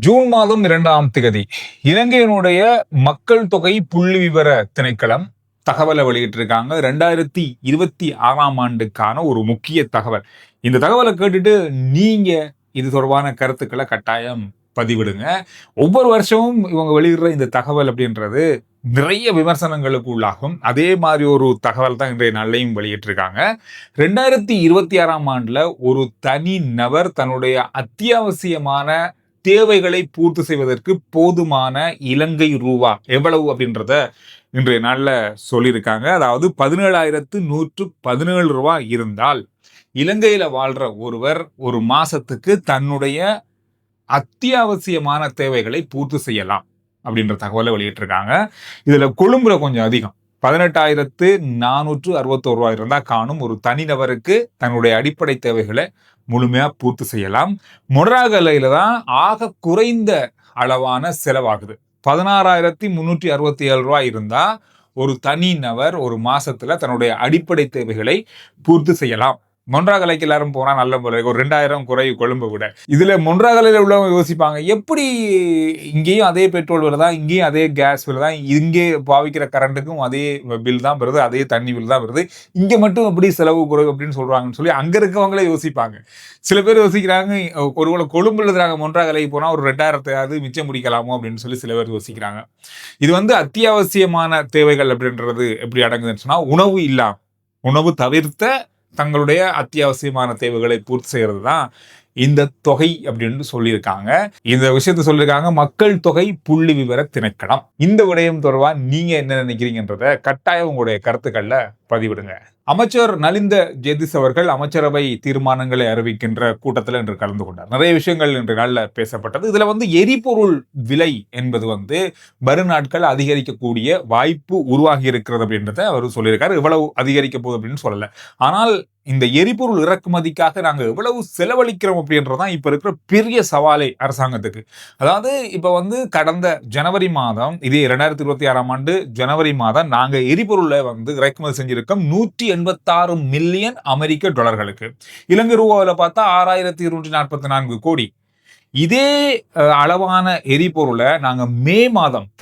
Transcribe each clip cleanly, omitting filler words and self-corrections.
June மாதம் 2ஆம் திகதி இலங்கையினுடைய மக்கள் தொகை புள்ளி விவர திணைக்களம் தகவலை வெளியிட்டிருக்காங்க. 2026ஆம் ஆண்டுக்கான ஒரு முக்கிய தகவல். இந்த தகவலை கேட்டுட்டு நீங்க இது தொடர்பான கருத்துக்களை கட்டாயம் பதிவிடுங்க. ஒவ்வொரு வருஷமும் இவங்க வெளியிடுற இந்த தகவல் அப்படின்றது நிறைய விமர்சனங்களுக்கு உள்ளாகும். அதே மாதிரி ஒரு தகவல் தான் இன்றைய நாளையும் வெளியிட்டிருக்காங்க. 2026ஆம் ஆண்டுல ஒரு தனி நபர் தன்னுடைய அத்தியாவசியமான தேவைகளை பூர்த்தி செய்வதற்கு போதுமான இலங்கை ரூபா எவ்வளவு அப்படின்றத இன்றைய நாள்ல சொல்லியிருக்காங்க. அதாவது 17,117 ரூபாய் இருந்தால் இலங்கையில வாழ்ற ஒருவர் ஒரு மாசத்துக்கு தன்னுடைய அத்தியாவசியமான தேவைகளை பூர்த்தி செய்யலாம் அப்படின்ற தகவலை வெளியிட்டிருக்காங்க. இதுல கொழும்புல கொஞ்சம் அதிகம். 18,461 ரூபாய் இருந்தா காணும் ஒரு தனிநபருக்கு தன்னுடைய அடிப்படை தேவைகளை முழுமையா பூர்த்தி செய்யலாம். மொனராகலையில தான் ஆக குறைந்த அளவான செலவாகுது. 16,367 ரூபாய் இருந்தா ஒரு தனி நபர் ஒரு மாசத்துல தன்னுடைய அடிப்படை தேவைகளை பூர்த்தி செய்யலாம். மொன்றாகலைக்கு எல்லாரும் போனா நல்ல போல ஒரு 2,000 குறைவு கொழும்பை விட. இதுல மொன்றாகலையில உள்ளவங்க யோசிப்பாங்க, எப்படி இங்கேயும் அதே பெட்ரோல் விலை, இங்கேயும் அதே கேஸ் விலை தான், இங்கே பாவிக்கிற கரண்ட்டுக்கும் அதே பில் தான் வருது, அதே தண்ணி பில் தான் வருது, இங்க மட்டும் எப்படி செலவு குறைவு அப்படின்னு சொல்றாங்கன்னு சொல்லி அங்க இருக்கவங்களே யோசிப்பாங்க. சில பேர் யோசிக்கிறாங்க, ஒருவேளை கொழும்புல இருக்கிறாங்க மொன்றாகலைக்கு போனா ஒரு 2,000 மிச்சம் முடிக்கலாமோ அப்படின்னு சொல்லி சில பேர் யோசிக்கிறாங்க. இது அத்தியாவசியமான தேவைகள் அப்படின்றது எப்படி அடங்குதுன்னு சொன்னா, உணவு தவிர்த்த தங்களுடைய அத்தியாவசியமான தேவைகளை பூர்த்தி செய்யறது தான் இந்த தொகை அப்படின்னு சொல்லியிருக்காங்க. இந்த விஷயத்த சொல்லியிருக்காங்க மக்கள் தொகை புள்ளி விவர திணைக்களம். இந்த விடயம் தொடர்பா நீங்க என்ன நினைக்கிறீங்கன்றத கட்டாயம் உங்களுடைய கருத்துக்கள்ல பதிவிடுங்க. அமைச்சர் நலிந்த ஜெதிஸ் அவர்கள் அமைச்சரவை தீர்மானங்களை அறிவிக்கின்ற கூட்டத்தில் இன்று கலந்து கொண்டார். நிறைய விஷயங்கள் இன்று நாளில் பேசப்பட்டது. இதுல எரிபொருள் விலை என்பது வரும் நாட்கள் அதிகரிக்கக்கூடிய வாய்ப்பு உருவாகி இருக்கிறது அப்படின்றத அவர் சொல்லியிருக்காரு. இவ்வளவு அதிகரிக்க போகுது அப்படின்னு சொல்லல. ஆனால் இந்த எரிபொருள் இறக்குமதிக்காக நாங்க எவ்வளவு செலவழிக்கிறோம் அப்படின்றதான் இப்ப இருக்கிற பெரிய சவாலே அரசாங்கத்துக்கு. அதாவது இப்ப கடந்த ஜனவரி மாதம், இதே 2026ஆம் ஆண்டு ஜனவரி மாதம் நாங்க எரிபொருளை இறக்குமதி செஞ்சிருக்கோம் 186 மில்லியன் அமெரிக்க டாலர்களுக்கு. இலங்கை ரூபாவில் பார்த்தா 6,244 கோடி. இதே அளவான எரிபொருளை நாங்க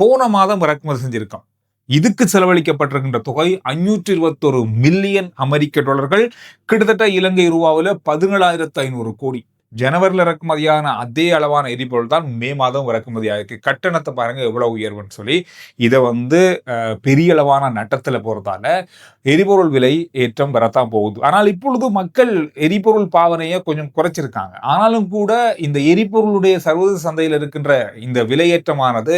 போன மாதம் இறக்குமதி செஞ்சிருக்கோம். இதுக்கு செலவழிக்கப்பட்டிருக்கின்ற தொகை 521 மில்லியன் அமெரிக்க டாலர்கள், கிட்டத்தட்ட இலங்கை ரூபாவில் 17,500 கோடி. ஜனவரியில் இறக்குமதியான அதே அளவான எரிபொருள் தான் மே மாதம் இறக்குமதி ஆயிருக்கு. கட்டணத்தை பாருங்க எவ்வளவு உயர்வுன்னு சொல்லி. இதை பெரிய அளவான நட்டத்தில் போறதால எரிபொருள் விலை ஏற்றம் வரத்தான் போகுது. ஆனால் இப்பொழுது மக்கள் எரிபொருள் பாவனையை கொஞ்சம் குறைச்சிருக்காங்க. ஆனாலும் கூட இந்த எரிபொருளுடைய சர்வதேச சந்தையில் இருக்கின்ற இந்த விலையேற்றமானது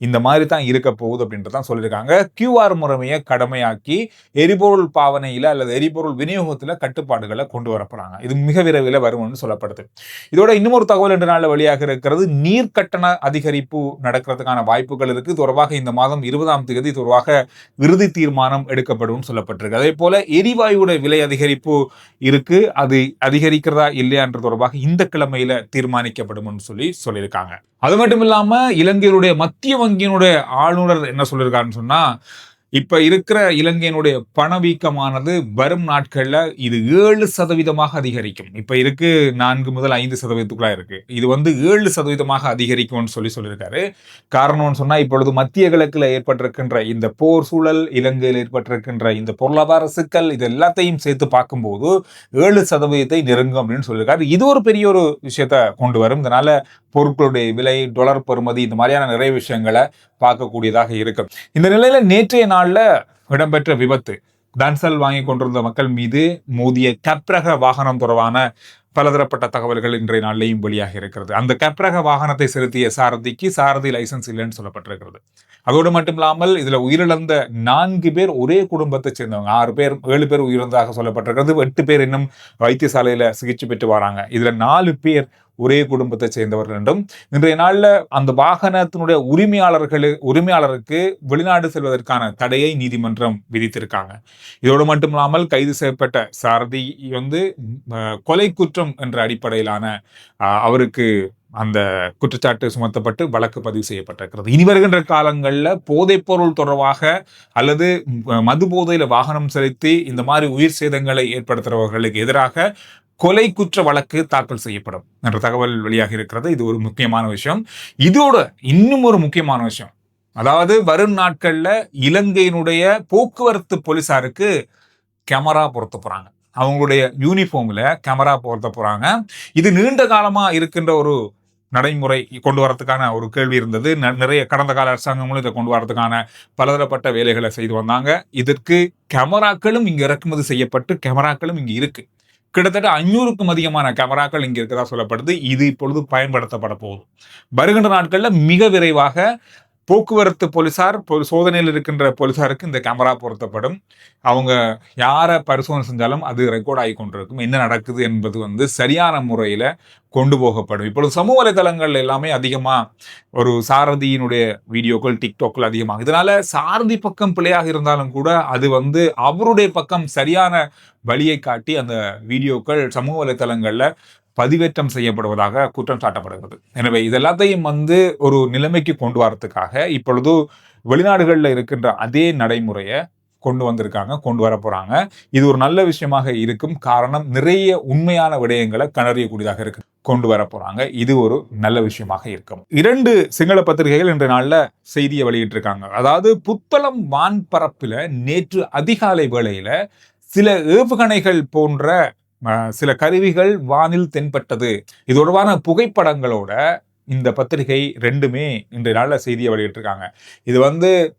இந்த மாதிரி தான் இருக்க போகுது அப்படின்றதான் சொல்லியிருக்காங்க. QR முறைமையை கடமையாக்கி எரிபொருள் பாவனையில அல்லது எரிபொருள் விநியோகத்துல கட்டுப்பாடுகளை கொண்டு வரப்படுறாங்க. இது மிக விரைவில் வரும்னு சொல்லப்படுது. இதோட இன்னும் ஒரு தகவல் என்ற நாளில் வெளியாக இருக்கிறது. நீர் கட்டண அதிகரிப்பு நடக்கிறதுக்கான வாய்ப்புகள் இருக்கு. தொடர்பாக இந்த மாதம் 20ஆம் தேதி தொடர்பாக இறுதி தீர்மானம் எடுக்கப்படும் சொல்லப்பட்டிருக்கு. அதே போல எரிவாயுடைய விலை அதிகரிப்பு இருக்கு. அது அதிகரிக்கிறதா இல்லையான்ற தொடர்பாக இந்த கிழமையில தீர்மானிக்கப்படும் சொல்லியிருக்காங்க. அது மட்டும் இல்லாம இலங்கையினுடைய மத்திய வங்கியினுடைய ஆளுநர் என்ன சொல்லியிருக்காருன்னு சொன்னா, இப்ப இருக்கிற இலங்கையினுடைய பணவீக்கமானது வரும் நாட்கள்ல இது 7% அதிகரிக்கும். இப்ப இருக்கு 4 முதல் 5% இருக்கு. இது 7% அதிகரிக்கும்னு சொல்லியிருக்காரு. காரணம்னு சொன்னா, இப்பொழுது மத்திய கிழக்குல ஏற்பட்டிருக்கின்ற இந்த போர் சூழல், இலங்கையில் ஏற்பட்டிருக்கின்ற இந்த பொருளாதார சிக்கல், இது எல்லாத்தையும் சேர்த்து பார்க்கும்போது 7% நெருங்கும் அப்படின்னு சொல்லியிருக்காரு. இது ஒரு பெரிய ஒரு விஷயத்த கொண்டு வரும். இதனால பொருட்களுடைய விலை, டாலர் பெறுமதி, இந்த மாதிரியான நிறைய விஷயங்களை பார்க்கக்கூடியதாக இருக்கும். இந்த நிலையில நேற்றைய நாள்ல இடம்பெற்ற விபத்து, டான்சல் வாங்கி கொண்டிருந்த மக்கள் மீது மோதிய கப்ரக வாகனம் தொடர்பான பலதரப்பட்ட தகவல்கள் இன்றைய நாளிலையும் வெளியாக இருக்கிறது. அந்த கப்ரக வாகனத்தை செலுத்திய சாரதிக்கு சாரதி லைசன்ஸ் இல்லைன்னு சொல்லப்பட்டிருக்கிறது. அதோடு மட்டும் இல்லாமல் இதுல உயிரிழந்த 4 பேர் ஒரே குடும்பத்தை சேர்ந்தவங்க. 7 பேர் உயிரிழந்ததாக சொல்லப்பட்டிருக்கிறது. 8 பேர் இன்னும் வைத்தியசாலையில சிகிச்சை பெற்று வராங்க. இதுல 4 பேர் ஒரே குடும்பத்தை சேர்ந்தவர்கள் என்றும், இன்றைய நாள்ல அந்த வாகனத்தினுடைய உரிமையாளருக்கு வெளிநாடு செல்வதற்கான தடையை நீதிமன்றம் விதித்திருக்காங்க. இதோடு மட்டுமில்லாமல் கைது செய்யப்பட்ட சாரதி கொலை குற்றம் என்ற அடிப்படையிலான அவருக்கு அந்த குற்றச்சாட்டு சுமத்தப்பட்டு வழக்கு பதிவு செய்யப்பட்டிருக்கிறது. இனி வருகின்ற காலங்களில் போதைப் பொருள் தொடர்பாக அல்லது மது போதையில வாகனம் செலுத்தி இந்த மாதிரி உயிர் சேதங்களை ஏற்படுத்துறவர்களுக்கு எதிராக கொலை குற்ற வழக்கு தாக்கல் செய்யப்படும் என்ற தகவல் வெளியாக இருக்கிறது. இது ஒரு முக்கியமான விஷயம். இதோட இன்னும் ஒரு முக்கியமான விஷயம், அதாவது வரும் நாட்கள்ல இலங்கையினுடைய போக்குவரத்து போலீசாருக்கு கேமரா பொருத்த போறாங்க. அவங்களுடைய யூனிஃபார்ம்ல கேமரா பொருத்த போறாங்க. இது நீண்ட காலமா இருக்கின்ற ஒரு நடைமுறை கொண்டு வரதுக்கான ஒரு கேள்வி இருந்தது. நிறைய கடந்த கால அரசாங்கங்களும் இதை கொண்டு வரதுக்கான பலதரப்பட்ட வேலைகளை செய்து வந்தாங்க. இதற்கு கேமராக்களும் இங்கு இறக்குமதி செய்யப்பட்டு கேமராக்களும் இங்கு இருக்கு. கிட்டத்தட்ட 500க்கும் அதிகமான கேமராக்கள் இங்க இருக்கிறதா சொல்லப்படுது. இது இப்பொழுது பயன்படுத்தப்பட போகுது. வருகின்ற நாட்கள்ல மிக விரைவாக போக்குவரத்து போலீசார் சோதனையில் இருக்கின்ற போலீசாருக்கு இந்த கேமரா பொருத்தப்படும். அவங்க யாரை பரிசோதனை செஞ்சாலும் அது ரெக்கார்ட் ஆகி கொண்டிருக்கும். என்ன நடக்குது என்பது சரியான முறையில கொண்டு போகப்படும். இப்பொழுது சமூக வலைதளங்கள் எல்லாமே அதிகமா ஒரு சாரதியினுடைய வீடியோக்கள் டிக்டாக்கள் அதிகமாக, இதனால சாரதி பக்கம் பிழையாக இருந்தாலும் கூட அது அவருடைய பக்கம் சரியான வழியை காட்டி அந்த வீடியோக்கள் சமூக வலைதளங்கள்ல பதிவேற்றம் செய்யப்படுவதாக குற்றம் சாட்டப்படுகிறது. எனவே இதெல்லாத்தையும் ஒரு நிலைமைக்கு கொண்டு வரதுக்காக இப்பொழுது வெளிநாடுகளில் இருக்கின்ற அதே நடைமுறையை கொண்டு வர போறாங்க. இது ஒரு நல்ல விஷயமாக இருக்கும். காரணம், நிறைய உண்மையான விடயங்களை கண்டறியக்கூடியதாக இருக்கு கொண்டு வர போறாங்க. இது ஒரு நல்ல விஷயமாக இருக்கும். 2 சிங்கள பத்திரிகைகள் இன்றைய நாள்ல செய்தியை வெளியிட்டிருக்காங்க. அதாவது புத்தளம் வான்பரப்பில நேற்று அதிகாலை வேளையில சில ஏவுகணைகள் போன்ற சில கருவிகள் வானில் தென்பட்டது. இது தொடர்பான புகைப்படங்களோட இந்த பத்திரிகை 2மே இன்றைய நாள்ல செய்தியை வெளியிட்டிருக்காங்க. இது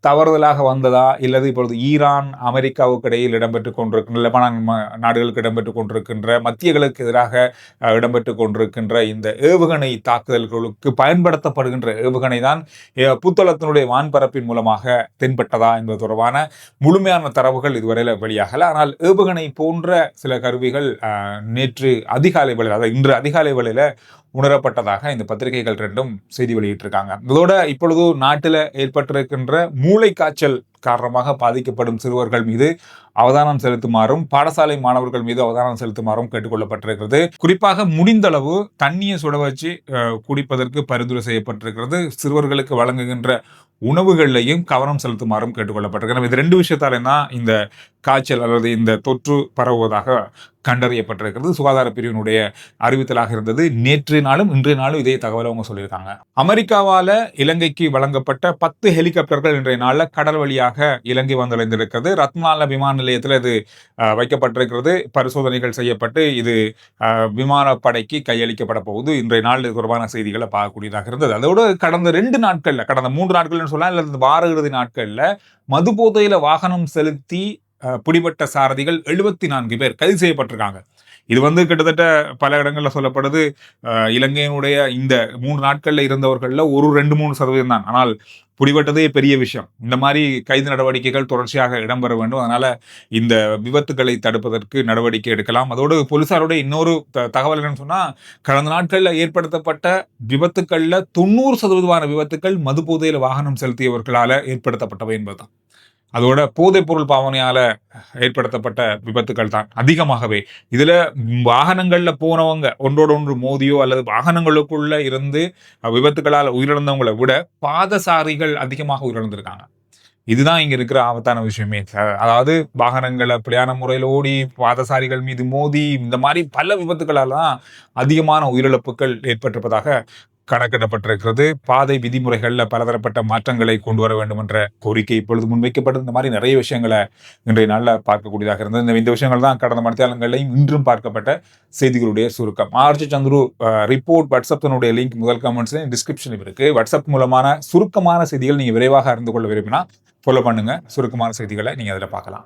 தவறுதலாக வந்ததா, இல்லது இப்பொழுது ஈரான் அமெரிக்காவுக்கு இடையில் இடம்பெற்றுக் கொண்டிருக்கின்ற, லெபனான் நாடுகளுக்கு இடம்பெற்றுக் கொண்டிருக்கின்ற, மத்தியர்களுக்கு எதிராக இடம்பெற்றுக் கொண்டிருக்கின்ற இந்த ஏவுகணை தாக்குதல்களுக்கு பயன்படுத்தப்படுகின்ற ஏவுகணை தான் புத்தளத்தினுடைய வான்பரப்பின் மூலமாக தென்பட்டதா என்பது தொடர்பான முழுமையான தரவுகள் இதுவரையில வெளியாகல. ஆனால் ஏவுகணை போன்ற சில கருவிகள் நேற்று அதிகாலை வேளையில், அதாவது இன்று அதிகாலை வேளையில உணரப்பட்டதாக இந்த பத்திரிகைகள் 2ம் செய்தி வெளியிட்டிருக்காங்க. இதோட இப்பொழுது நாட்டில் ஏற்பட்டிருக்கின்ற மூளை காய்ச்சல் காரணமாக பாதிக்கப்படும் சிறுவர்கள் மீது அவதானம் செலுத்துமாறும், பாடசாலை மாணவர்கள் மீது அவதானம் செலுத்துமாறும் கேட்டுக்கொள்ளப்பட்டிருக்கிறது. குறிப்பாக முடிந்தளவு தண்ணியை சுட வச்சு குடிப்பதற்கு பரிந்துரை செய்யப்பட்டிருக்கிறது. சிறுவர்களுக்கு வழங்குகின்ற உணவுகள்லையும் கவனம் செலுத்துமாறும் கேட்டுக்கொள்ளப்பட்டிருக்கிறது. இது 2 விஷயத்தாலும் தான் இந்த காய்ச்சல் அல்லது இந்த தொற்று பரவுவதாக கண்டறியப்பட்டிருக்கிறது. சுகாதார பிரிவினுடைய அறிவித்தலாக இருந்தது. நேற்று நாளும் இன்றைய நாளும் இதே தகவலை அவங்க சொல்லியிருக்காங்க. அமெரிக்காவால இலங்கைக்கு வழங்கப்பட்ட 10 ஹெலிகாப்டர்கள் இன்றைய நாளில் கடல் வழியாக இலங்கை வந்தடைந்திருக்கிறது. ரத்னால விமான நிலையத்தில் இது வைக்கப்பட்டிருக்கிறது. பரிசோதனைகள் செய்யப்பட்டு இது விமானப்படைக்கு கையளிக்கப்பட போகுது. இன்றைய நாள் தொடர்பான செய்திகளை பார்க்கக்கூடியதாக இருந்தது. அதோடு கடந்த 2 நாட்கள்ல, கடந்த 3 நாட்கள்னு சொல்லலாம், இல்லை வார இறுதி நாட்கள்ல மது போதையில வாகனம் செலுத்தி பிடிபட்ட சாரதிகள் 74 பேர் கைது செய்யப்பட்டிருக்காங்க. இது கிட்டத்தட்ட பல இடங்கள்ல சொல்லப்படுது, இலங்கையினுடைய இந்த 3 நாட்கள்ல இருந்தவர்கள்ல ஒரு 2-3% தான். ஆனால் பிடிபட்டதே பெரிய விஷயம். இந்த மாதிரி கைது நடவடிக்கைகள் தொடர்ச்சியாக இடம்பெற வேண்டும். அதனால இந்த விபத்துக்களை தடுப்பதற்கு நடவடிக்கை எடுக்கலாம். அதோடு போலீசாருடைய இன்னொரு தகவல் என்னன்னு சொன்னா, கடந்த நாட்கள்ல ஏற்படுத்தப்பட்ட விபத்துக்கள்ல 90% விபத்துக்கள் மது போதையில வாகனம் செலுத்தியவர்களால ஏற்படுத்தப்பட்டவை என்பதுதான். அதோட போதைப் பொருள் பாவனையால ஏற்படுத்தப்பட்ட விபத்துக்கள் தான் அதிகமாகவே. இதுல வாகனங்கள்ல போனவங்க ஒன்றோடு ஒன்று மோதியோ அல்லது வாகனங்களுக்குள்ள இருந்து விபத்துக்களால் உயிரிழந்தவங்களை விட பாதசாரிகள் அதிகமாக உயிரிழந்திருக்காங்க. இதுதான் இங்க இருக்கிற ஆபத்தான விஷயமே. அதாவது வாகனங்களை பிழையான முறையில் ஓடி பாதசாரிகள் மீது மோதி இந்த மாதிரி பல விபத்துக்களால் தான் அதிகமான உயிரிழப்புகள் ஏற்பட்டிருப்பதாக கணக்கிடப்பட்டிருக்கிறது. பாதை விதிமுறைகள்ல பலதரப்பட்ட மாற்றங்களை கொண்டு வர வேண்டும் என்ற கோரிக்கை இப்பொழுது முன்வைக்கப்பட்டு இந்த மாதிரி நிறைய விஷயங்களை இன்றைய நாளில் பார்க்கக்கூடியதாக இருந்தது. இந்த விஷயங்கள் தான் கடந்த மணித்தியாலங்களையும் இன்றும் பார்க்கப்பட்ட செய்திகளுடைய சுருக்கம். ஆர்ஜி சந்துரு ரிப்போர்ட் வாட்ஸ்அப்பினுடைய லிங்க் முதல் கமெண்ட்ஸ்ல டிஸ்கிரிப்ஷன் இருக்கு. வாட்ஸ்அப் மூலமான சுருக்கமான செய்திகள் நீங்க விரைவாக அறிந்து கொள்ள விரும்பினா ஃபாலோ பண்ணுங்க. சுருக்கமான செய்திகளை நீங்க அதில் பார்க்கலாம்.